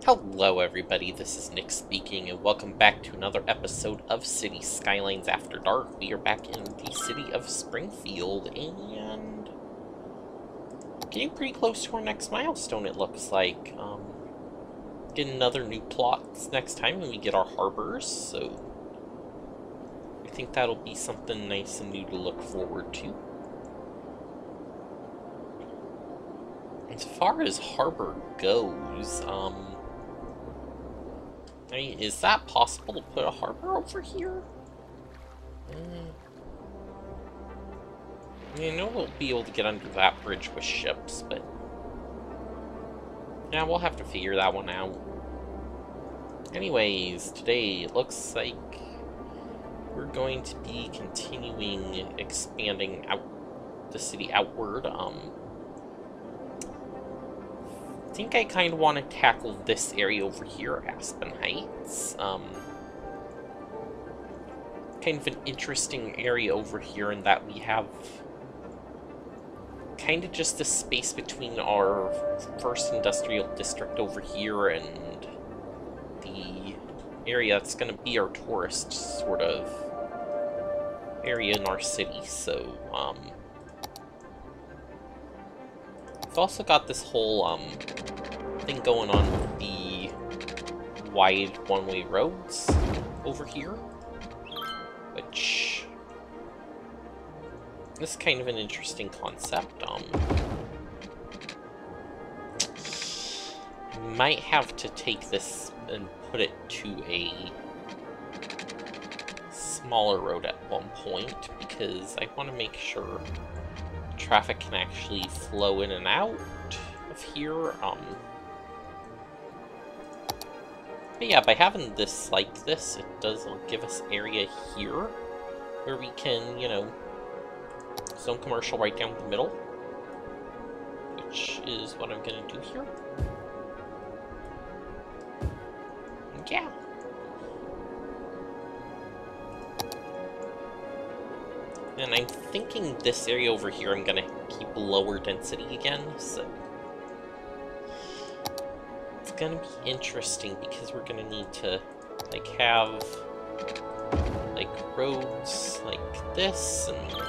Hello everybody, this is Nick speaking, and welcome back to another episode of City Skylines After Dark. We are back in the city of Springfield, and getting pretty close to our next milestone, it looks like. Get another new plot next time when we get our harbors, so I think that'll be something nice and new to look forward to. As far as harbor goes, I mean, is that possible to put a harbor over here? I mean, I know we'll be able to get under that bridge with ships, but yeah, we'll have to figure that one out. Anyways, today it looks like we're going to be continuing expanding out the city outward. I think I kind of want to tackle this area over here, Aspen Heights. Kind of an interesting area over here in that we have kind of just the space between our first industrial district over here and the area that's going to be our tourist sort of area in our city. So, we've also got this whole thing going on with the wide one-way roads over here, which is kind of an interesting concept. Might have to take this and put it to a smaller road at one point, because I want to make sure traffic can actually flow in and out of here. But yeah, by having this like this, it does give us area here where we can, you know, zone commercial right down the middle, which is what I'm gonna do here. Yeah. And I'm thinking this area over here I'm gonna keep lower density again, so it's gonna be interesting because we're gonna need to like have like roads like this, and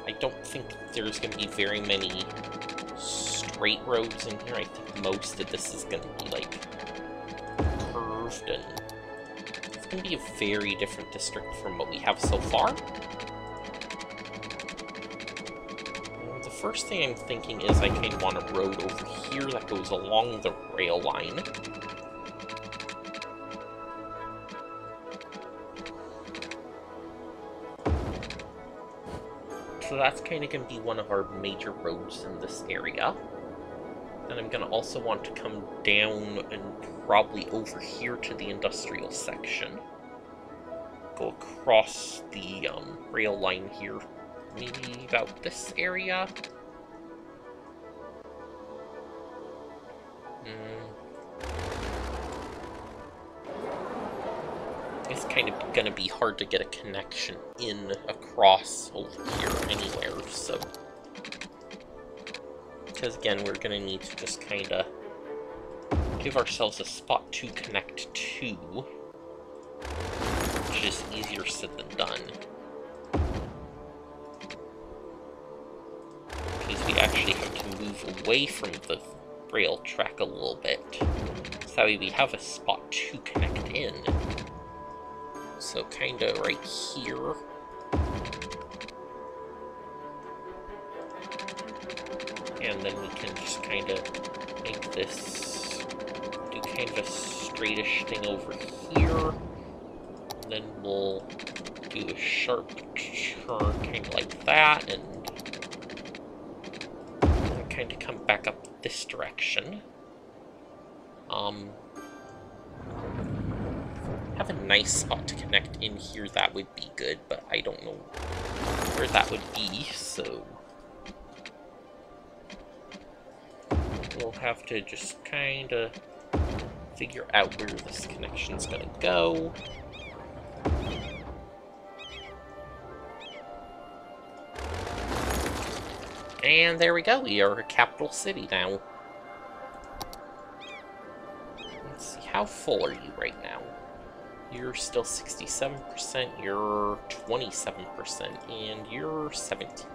I don't think there's gonna be very many straight roads in here. I think most of this is gonna be like curved, and it's gonna be a very different district from what we have so far. The first thing I'm thinking is I kind of want a road over here that goes along the rail line. So that's kind of going to be one of our major roads in this area. Then I'm going to also want to come down and probably over here to the industrial section. Go across the rail line here. Maybe about this area. It's kind of gonna be hard to get a connection in across over here anywhere, so. Because again, we're gonna need to just kind of give ourselves a spot to connect to, which is easier said than done. Because we actually have to move away from the rail track a little bit, so that way we have a spot to connect in. So kinda right here. And then we can just kinda make this do kind of a straightish thing over here. And then we'll do a sharp turn kinda like that, and kinda come back up this direction. Have a nice spot to connect in here, that would be good, but I don't know where that would be, so we'll have to just kind of figure out where this connection's gonna go. And there we go, we are a capital city now. Let's see, how full are you right now? You're still 67%, you're 27%, and you're 17.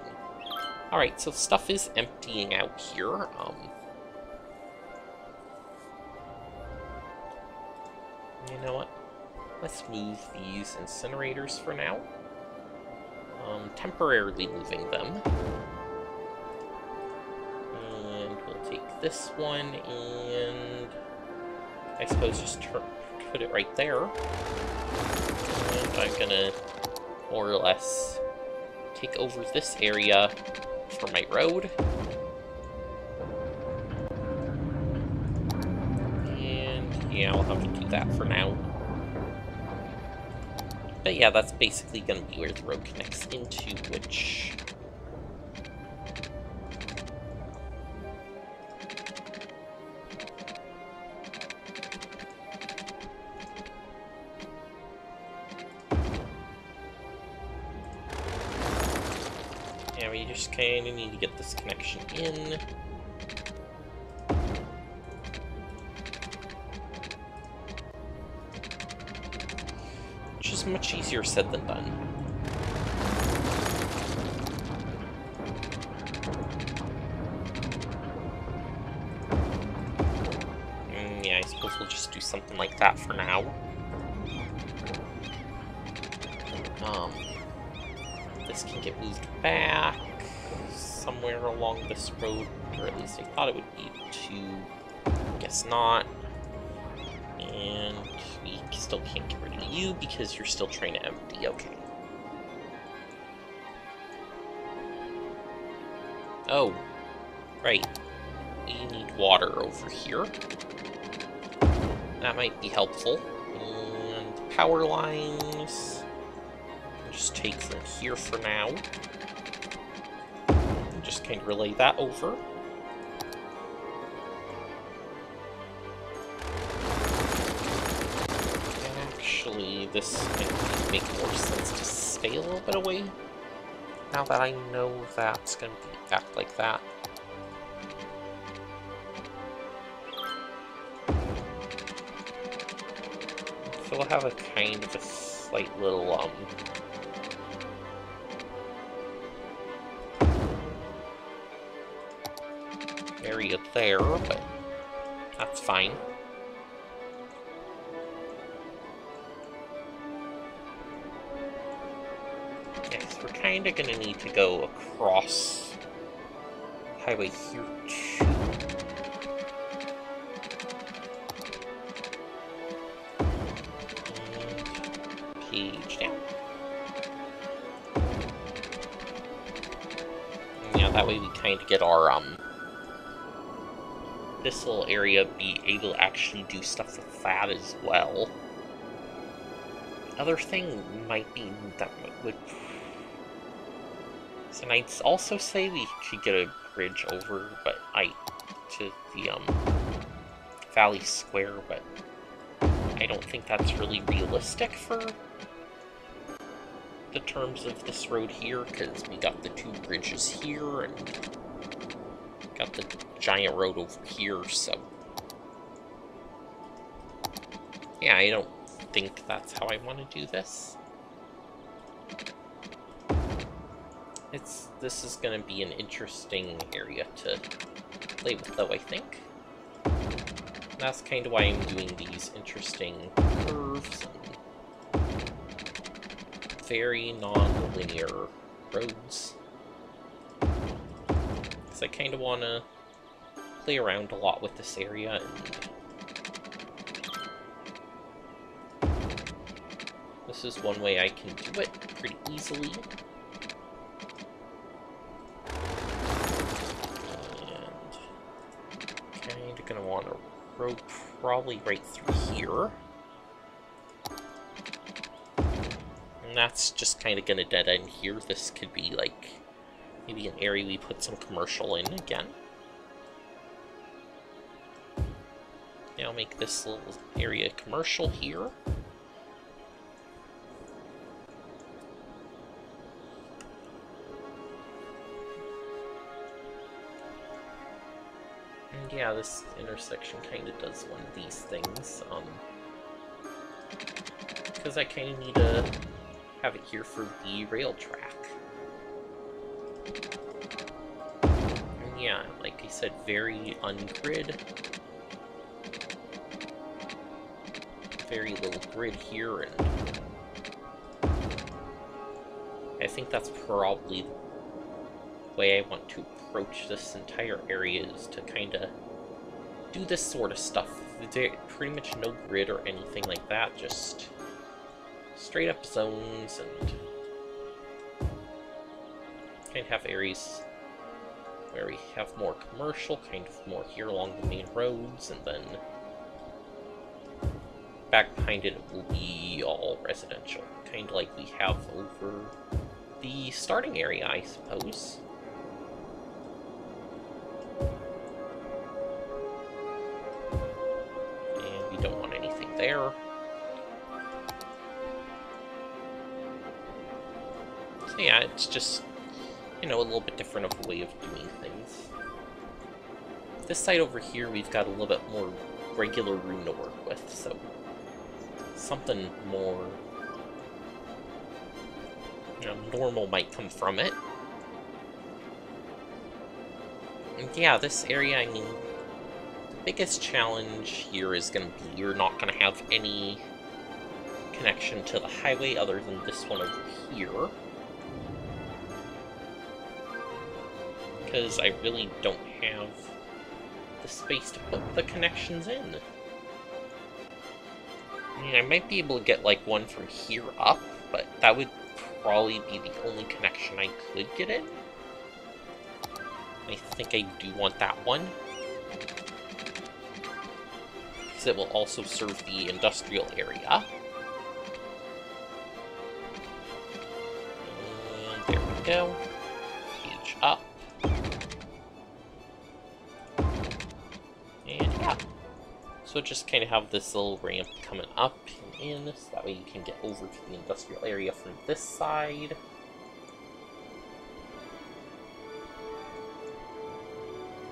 Alright, so stuff is emptying out here. You know what? Let's move these incinerators for now. Temporarily moving them. And we'll take this one and I suppose just put it right there. And I'm gonna more or less take over this area for my road. And yeah, I'll have to do that for now. But yeah, that's basically going to be where the road connects into, which... yeah, we just kind of need to get this connection in. Which is much easier said than done. Yeah, I suppose we'll just do something like that for now. This can get moved back somewhere along this road, or at least I thought it would be to... guess not. And we still can't get rid of you because you're still trying to empty. Okay. Oh, right. We need water over here. That might be helpful. And power lines. I'll just take from here for now. And just kind of relay that over. Actually, this might make more sense to stay a little bit away. Now that I know that's going to act like that. So we'll have a kind of a slight little, area there, but that's fine. Yes, we're kind of going to need to go across highway here too. And page down. And yeah, that way we kind of get our, this little area be able to actually do stuff with that as well. Other thing might be that would... So I'd also say we could get a bridge over, but to the, Valley Square, but I don't think that's really realistic for the terms of this road here, because we got the two bridges here, and got the giant road over here, so... yeah, I don't think that's how I want to do this. This is going to be an interesting area to play with, though, I think. That's kind of why I'm doing these interesting curves and very non-linear roads. Because I kind of want to play around a lot with this area and this is one way I can do it pretty easily. Gonna want to road probably right through here. And that's just kind of gonna dead end here. This could be like maybe an area we put some commercial in again. Now make this little area commercial here. yeah, this intersection kind of does one of these things, because I kind of need to have it here for the rail track. And yeah, like I said, very ungrid. Very little grid here, and I think that's probably the way I want to approach this entire area, is to kind of do this sort of stuff. There's pretty much no grid or anything like that, just straight up zones, and kind of have areas where we have more commercial, kind of more here along the main roads, and then back behind it will be all residential, kind of like we have over the starting area, I suppose. And we don't want anything there. So yeah, it's just, you know, a little bit different of a way of doing things. This side over here, we've got a little bit more regular room to work with, so something more, you know, normal might come from it. And yeah, this area, I mean, the biggest challenge here is going to be you're not going to have any connection to the highway other than this one over here. Because I really don't have the space to put the connections in. I mean, I might be able to get, like, one from here up, but that would probably be the only connection I could get in. I think I do want that one, because it will also serve the industrial area. And there we go. Page up. And yeah. So just kind of have this little ramp coming up and in, so that way you can get over to the industrial area from this side.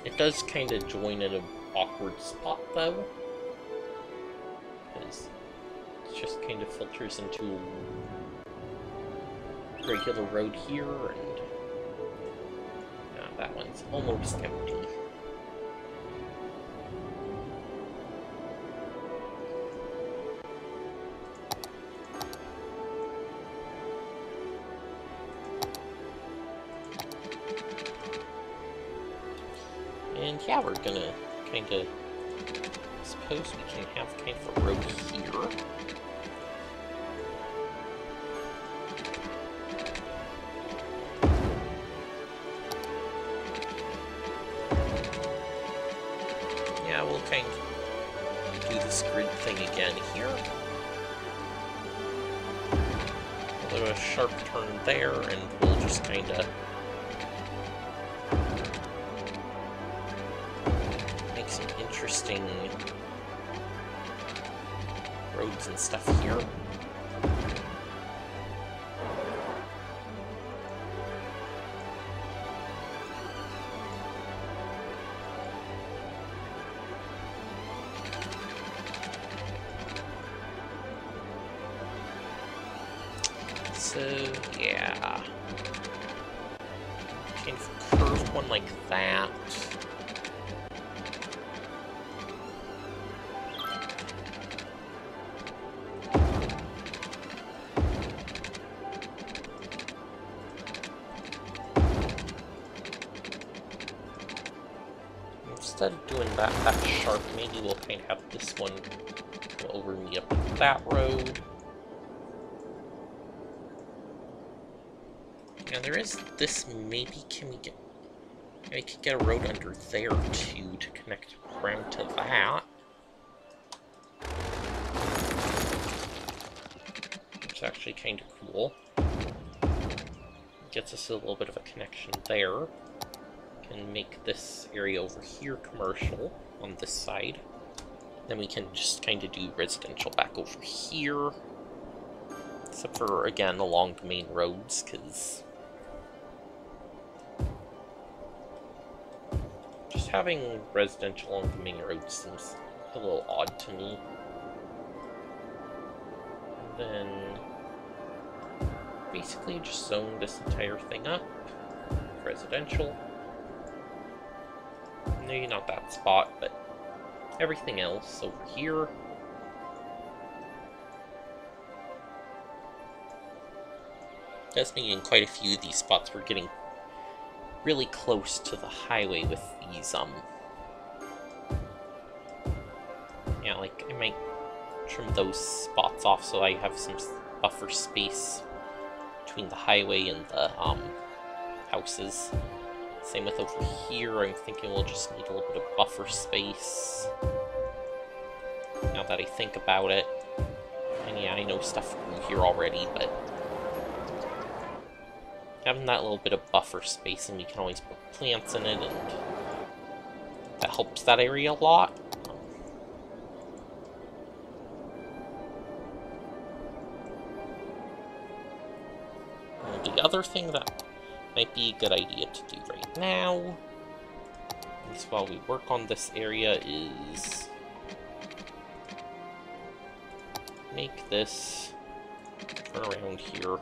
It does kind of join in an awkward spot, though, because it just kind of filters into a regular road here, and that one's almost empty. And yeah, we're gonna kind of, suppose we can have kind of a road here. Yeah, we'll kind of do this grid thing again here. We'll do a sharp turn there, and we'll just kind of some interesting roads and stuff here. So yeah, kind of curved one like that. Instead of doing that sharp, maybe we'll kind of have this one go over me up that road. Now there is this, maybe I could get a road under there too to connect Prem to that. Which is actually kind of cool. Gets us a little bit of a connection there. Can make this area over here commercial on this side. Then we can just kind of do residential back over here. Except for, again, along the main roads, because just having residential along the main road seems a little odd to me. And then basically just zone this entire thing up. Residential. Maybe not that spot, but everything else over here. That's meaning quite a few of these spots we're getting really close to the highway with these, yeah, like, I might trim those spots off so I have some buffer space between the highway and the, houses. Same with over here, I'm thinking we'll just need a little bit of buffer space. Now that I think about it. And yeah, I know stuff grew here already, but having that little bit of buffer space, and we can always put plants in it, and that helps that area a lot. And the other thing that might be a good idea to do right now, at least while we work on this area, is make this turn around here.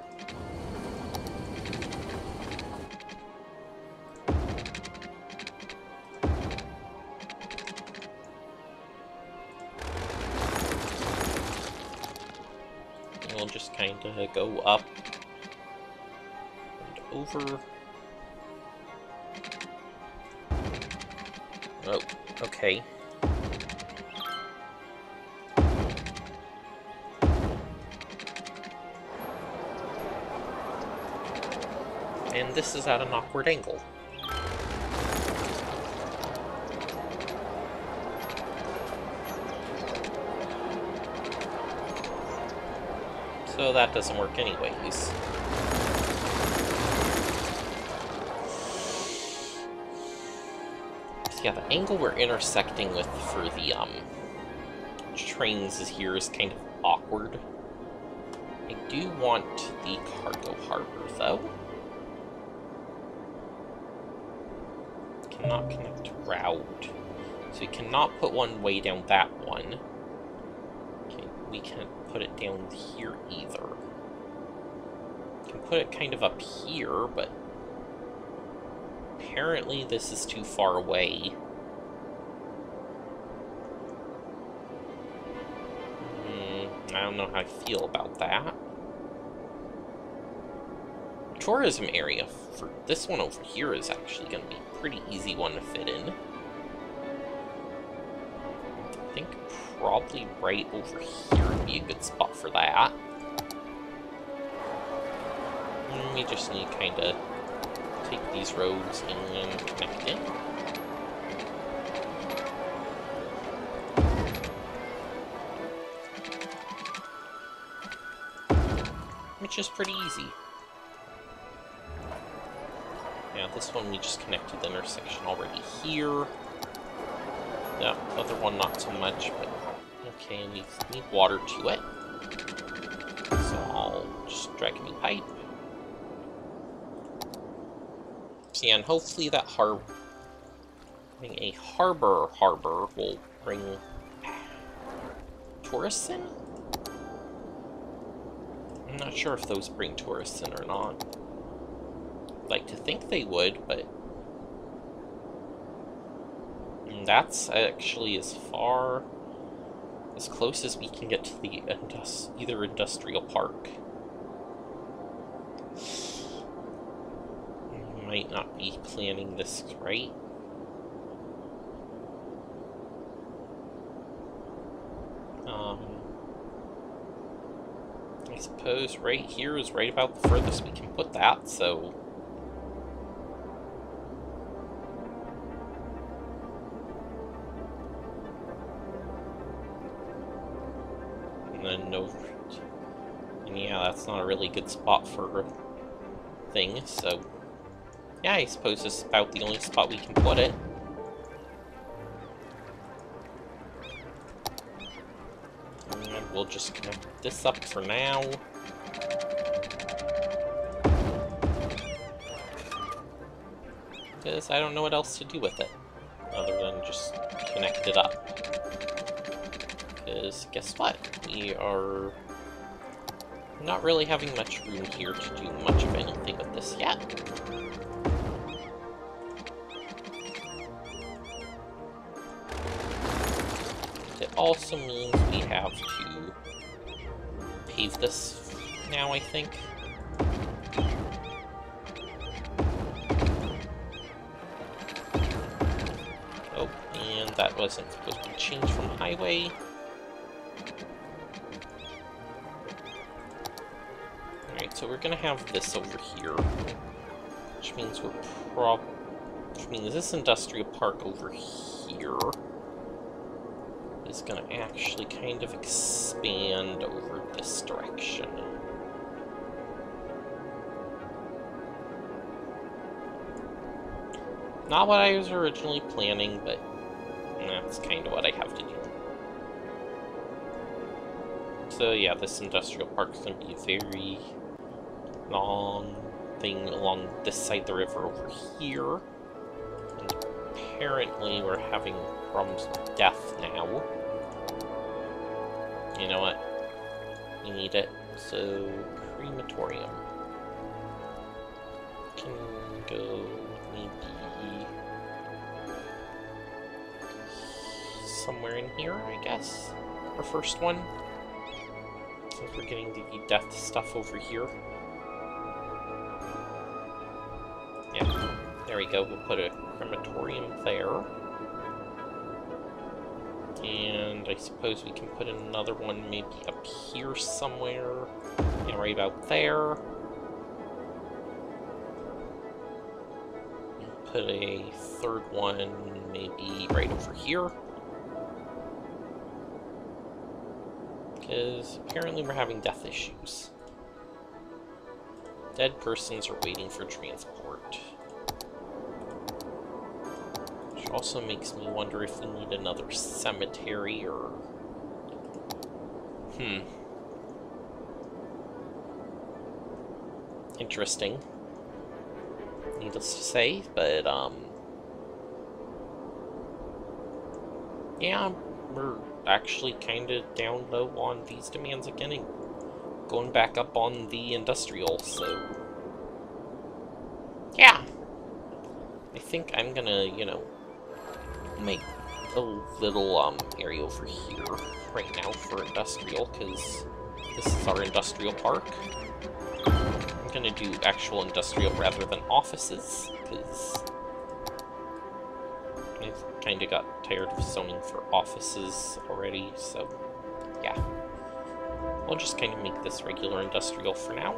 And we'll just kind of go up and over. Oh, okay. And this is at an awkward angle. So that doesn't work anyways. So yeah, the angle we're intersecting with for the trains here is kind of awkward. I do want the cargo harbor though. Cannot connect route. So we cannot put one way down that one. Okay, we can't put it down here either. We can put it kind of up here, but apparently this is too far away. I don't know how I feel about that. Tourism area for this one over here is actually going to be a pretty easy one to fit in. I think probably right over here would be a good spot for that. And we just need to kind of take these roads and connect in. Which is pretty easy. Yeah, this one we just connected the intersection already here. Yeah, other one not so much, but okay, we need water to it. So I'll just drag a new pipe. So yeah, and hopefully that having a harbor will bring tourists in? I'm not sure if those bring tourists in or not. I'd like to think they would, but that's actually as close as we can get to the either industrial park. Might not be planning this right. I suppose right here is right about the furthest we can put that, so and then no, and yeah, that's not a really good spot for a thing, so yeah, I suppose this is about the only spot we can put it. And we'll just connect this up for now. Because I don't know what else to do with it, other and just connect it up. Because guess what? We are not really having much room here to do much of anything with this yet. It also means we have to pave this now, I think. Oh, and that wasn't supposed to be changed from highway. Alright, so we're gonna have this over here, which means this industrial park over here is gonna actually kind of expand over this direction. Not what I was originally planning, but that's kind of what I have to do. So yeah, this industrial park is going to be a very long thing along this side of the river over here. And apparently we're having problems with death now. You know what? We need it. So, crematorium. Can go maybe somewhere in here, I guess. Our first one. Since we're getting the death stuff over here. Yeah, there we go. We'll put a crematorium there. And I suppose we can put another one maybe up here somewhere. Yeah, right about there. Put a third one maybe right over here. Because apparently we're having death issues. Dead persons are waiting for transport. Which also makes me wonder if we need another cemetery or... Interesting. Needless to say, but, yeah, we're actually kind of down low on these demands again and going back up on the industrial, so... Yeah! I think I'm gonna, you know, make a little, area over here right now for industrial, because this is our industrial park. I'm gonna do actual industrial rather than offices, because I kinda got tired of zoning for offices already, so yeah. We'll just kind of make this regular industrial for now.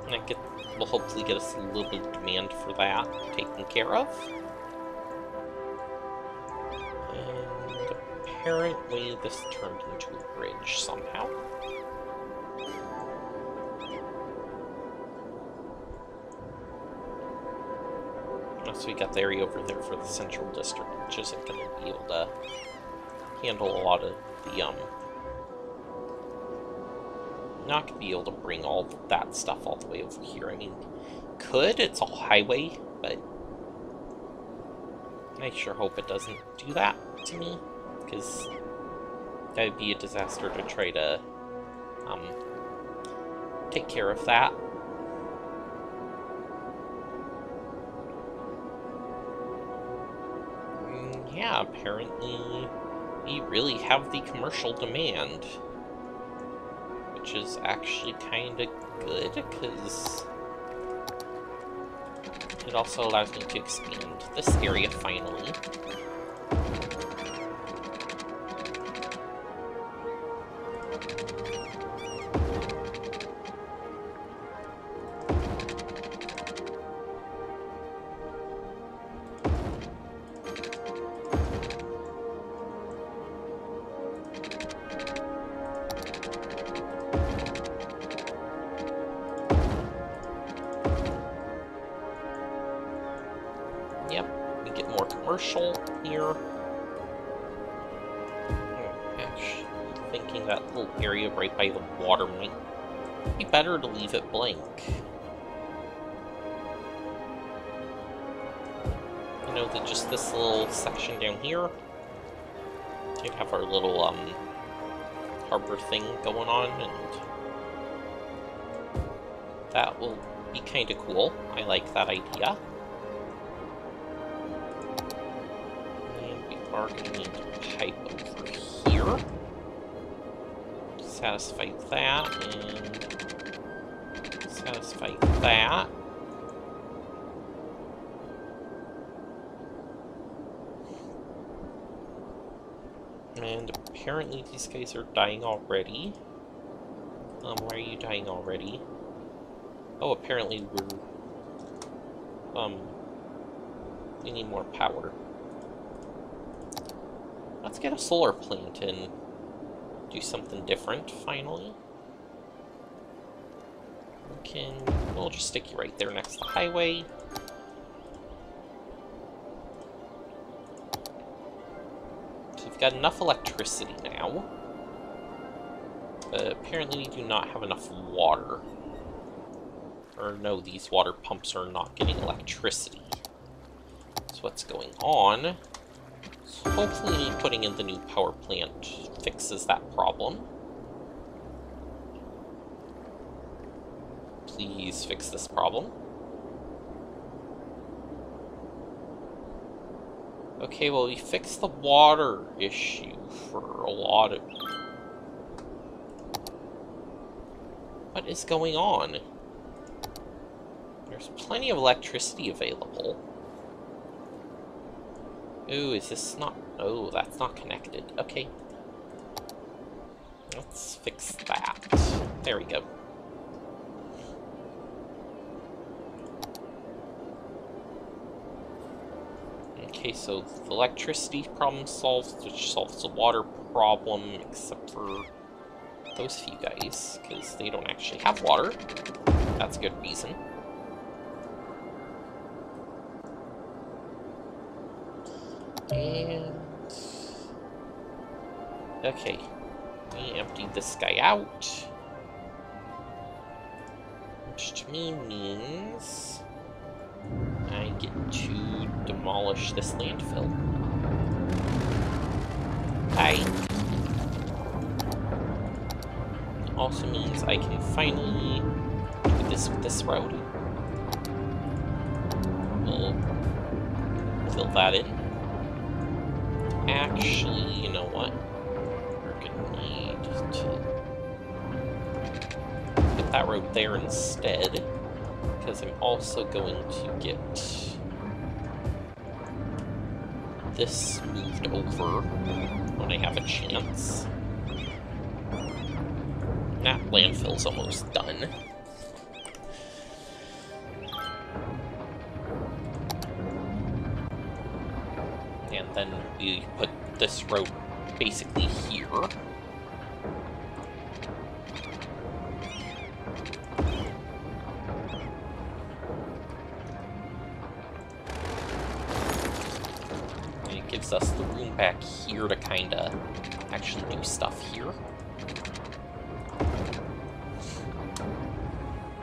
And that will hopefully get us a little bit of demand for that taken care of. And apparently this turned into a bridge somehow. So we got the area over there for the central district, which isn't going to be able to handle a lot of the, not going to be able to bring all that stuff all the way over here. I mean, could, it's all highway, but I sure hope it doesn't do that to me, because that would be a disaster to try to, take care of that. Yeah, apparently we really have the commercial demand, which is actually kind of good, because it also allows me to expand this area finally. Here. Actually, thinking that little area right by the water might be better to leave it blank. you know, just this little section down here. We'd have our little, harbor thing going on, and that will be kind of cool. I like that idea. And we are going to need to pipe over here. Satisfy that, and satisfy that. And apparently these guys are dying already. Why are you dying already? Oh, apparently we need more power. Let's get a solar plant and do something different, finally. We'll just stick you right there next to the highway. So we've got enough electricity now. But apparently we do not have enough water. Or no, these water pumps are not getting electricity. So what's going on? So hopefully putting in the new power plant fixes that problem. Please fix this problem. Okay, well, we fixed the water issue for a lot of... What is going on? There's plenty of electricity available. Ooh, is this not... Oh, that's not connected. Okay. Let's fix that. There we go. Okay, so the electricity problem solved, which solves the water problem, except for those few guys, because they don't actually have water. That's a good reason. And... okay, we emptied this guy out, which to me means I get to demolish this landfill. Hi. Also means I can finally do this with this road. We'll fill that in. Actually, you know what? We're gonna need to get that road there instead, because I'm also going to get this moved over when I have a chance. That landfill's almost done. And then we put this road basically here. And it gives us the room back here to kind of actually do stuff here.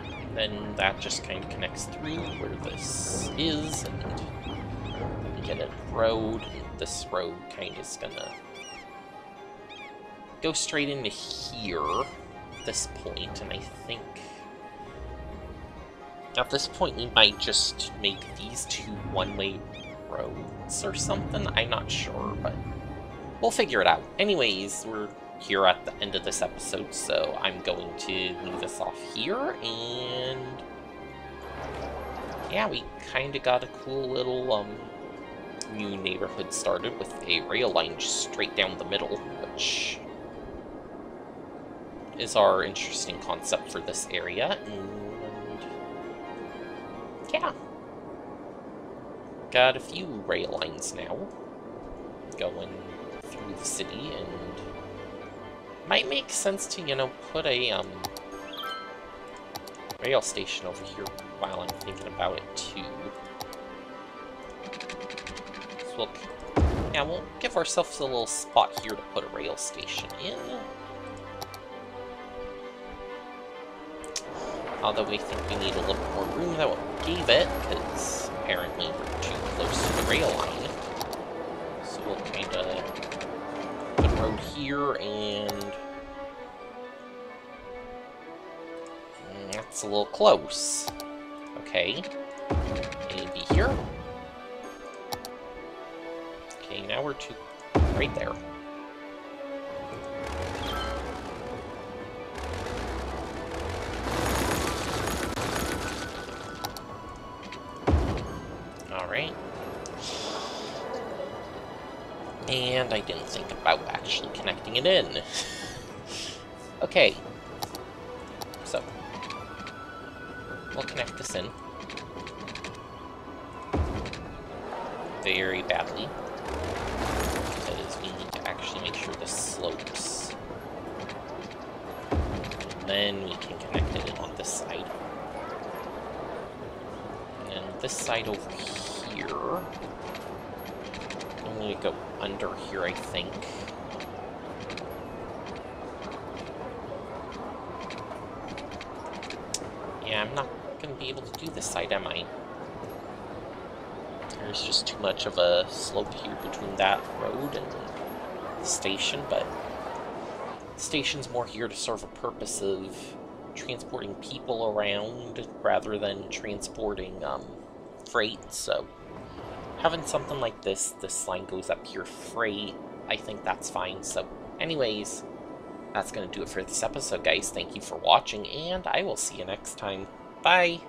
And then that just kind of connects through where this is, and get a road, and this road kind of is gonna go straight into here at this point, and I think at this point we might just make these two one-way roads or something. I'm not sure, but we'll figure it out. Anyways, we're here at the end of this episode, so I'm going to leave this off here, and yeah, we kind of got a cool little new neighborhood started with a rail line straight down the middle, which is our interesting concept for this area, and yeah, got a few rail lines now going through the city, and might make sense to, you know, put a rail station over here while I'm thinking about it too. So we'll give ourselves a little spot here to put a rail station in. Although we think we need a little more room than what we gave it, because apparently we're too close to the rail line. So we'll kind of put a road here, and that's a little close. Okay, maybe here. Okay, now we're to right there. Alright. And I didn't think about actually connecting it in. Okay. So, we'll connect this in. Very badly. Because we need to actually make sure this slopes. And then we can connect it in on this side. And then this side over here. I'm going to go under here, I think. Yeah, I'm not going to be able to do this side, am I? There's just too much of a slope here between that road and the station, but the station's more here to serve a purpose of transporting people around rather than transporting freight, so having something like this line goes up here freight, I think that's fine. So anyways, that's going to do it for this episode, guys. Thank you for watching, and I will see you next time. Bye!